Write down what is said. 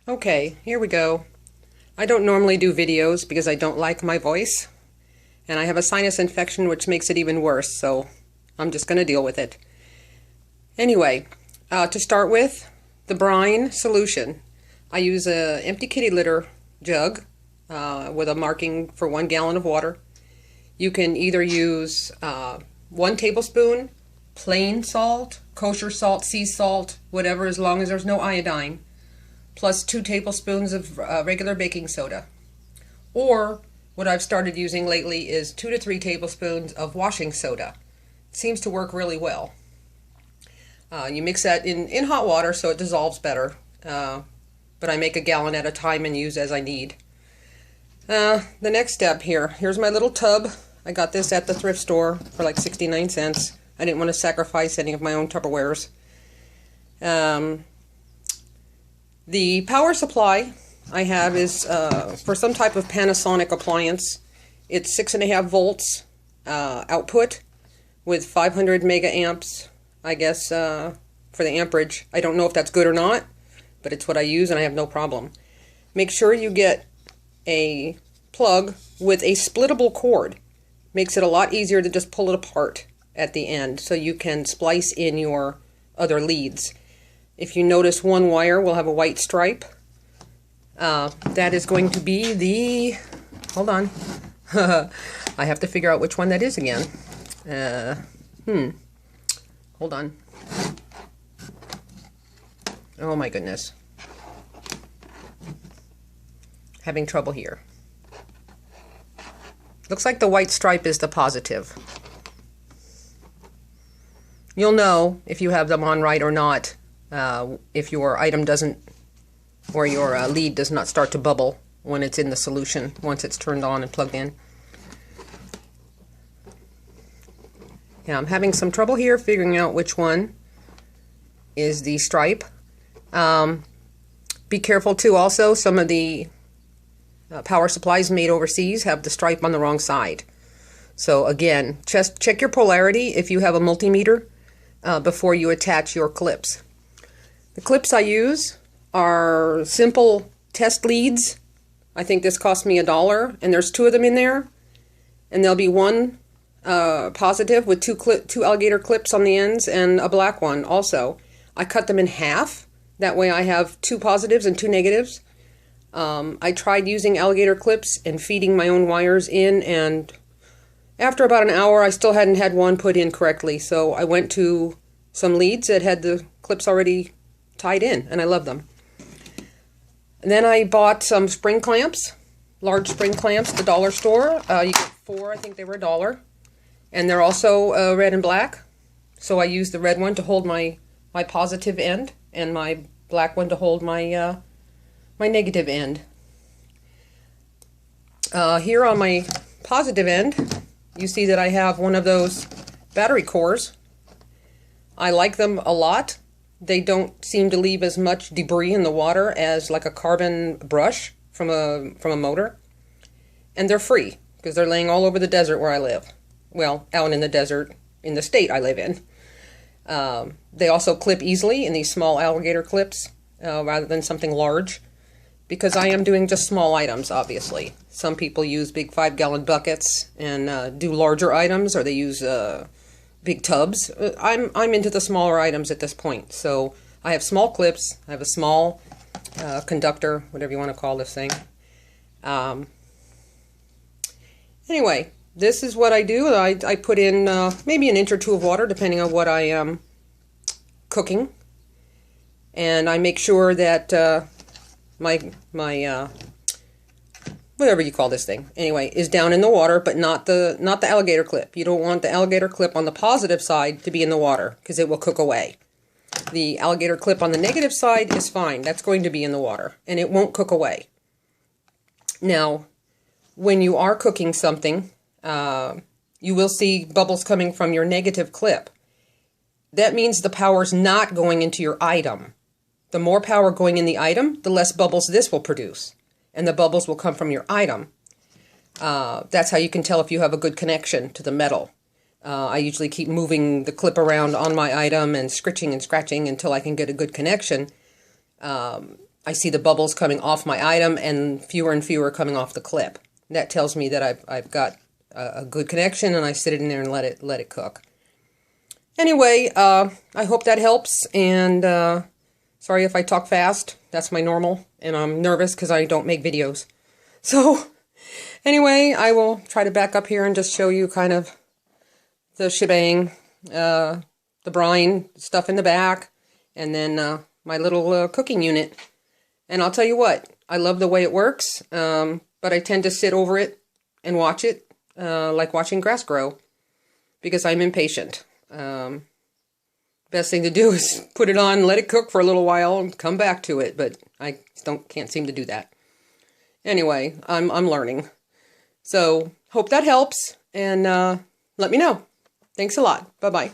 Okay, here we go. I don't normally do videos because I don't like my voice, and I have a sinus infection which makes it even worse, so I'm just going to deal with it. Anyway, to start with, the brine solution. I use an empty kitty litter jug with a marking for 1 gallon of water. You can either use 1 tablespoon plain salt, kosher salt, sea salt, whatever, as long as there's no iodine, plus 2 tablespoons of regular baking soda. Or what I've started using lately is 2 to 3 tablespoons of washing soda. It seems to work really well. You mix that in hot water so it dissolves better, but I make a gallon at a time and use as I need. The next step here's my little tub. I got this at the thrift store for like 69 cents. I didn't want to sacrifice any of my own Tupperwares. The power supply I have is for some type of Panasonic appliance. It's 6.5 volts output with 500 mega amps, I guess, for the amperage. I don't know if that's good or not, but it's what I use and I have no problem. Make sure you get a plug with a splittable cord. Makes it a lot easier to just pull it apart at the end so you can splice in your other leads. If you notice, one wire will have a white stripe. That is going to be the... Hold on. I have to figure out which one that is again. Hold on. Oh my goodness. Having trouble here. Looks like the white stripe is the positive. You'll know if you have them on right or not if your item doesn't, or your lead does not start to bubble when it's in the solution, once it's turned on and plugged in. Yeah, I'm having some trouble here figuring out which one is the stripe. Be careful too also, some of the power supplies made overseas have the stripe on the wrong side. So again, just check your polarity if you have a multimeter before you attach your clips. The clips I use are simple test leads. I think this cost me $1, and there's 2 of them in there, and there'll be one positive with two alligator clips on the ends and a black one also. I cut them in half. That way I have 2 positives and 2 negatives. I tried using alligator clips and feeding my own wires in, and after about an hour I still hadn't had one put in correctly, so I went to some leads that had the clips already tied in, and I love them. And then I bought some spring clamps, large spring clamps at the dollar store. You get 4, I think they were $1. And they're also red and black. So I used the red one to hold my positive end, and my black one to hold my my negative end. Here on my positive end, you see that I have one of those battery cores. I like them a lot. They don't seem to leave as much debris in the water as like a carbon brush from a motor. And they're free, because they're laying all over the desert where I live. Well, out in the desert in the state I live in. They also clip easily in these small alligator clips rather than something large, because I am doing just small items, obviously. Some people use big 5-gallon buckets and do larger items, or they use big tubs. I'm into the smaller items at this point, so I have small clips. I have a small conductor, whatever you want to call this thing. Anyway, this is what I do. I put in maybe an inch or 2 of water, depending on what I am cooking, and I make sure that my whatever you call this thing, anyway, is down in the water, but not the alligator clip. You don't want the alligator clip on the positive side to be in the water, because it will cook away. The alligator clip on the negative side is fine. That's going to be in the water, and it won't cook away. Now, when you are cooking something, you will see bubbles coming from your negative clip. That means the power's not going into your item. The more power going in the item, the less bubbles this will produce. And the bubbles will come from your item. That's how you can tell if you have a good connection to the metal. I usually keep moving the clip around on my item and scritching and scratching until I can get a good connection. I see the bubbles coming off my item and fewer coming off the clip. That tells me that I've got a good connection, and I sit it in there and let it cook. Anyway, I hope that helps, and sorry if I talk fast. That's my normal, and I'm nervous because I don't make videos. So, anyway, I will try to back up here and just show you kind of the shebang, the brine stuff in the back, and then my little cooking unit. And I'll tell you what, I love the way it works, but I tend to sit over it and watch it, like watching grass grow, because I'm impatient. Best thing to do is put it on, let it cook for a little while, and come back to it, but I can't seem to do that. Anyway, I'm learning. So, hope that helps, and let me know. Thanks a lot. Bye-bye.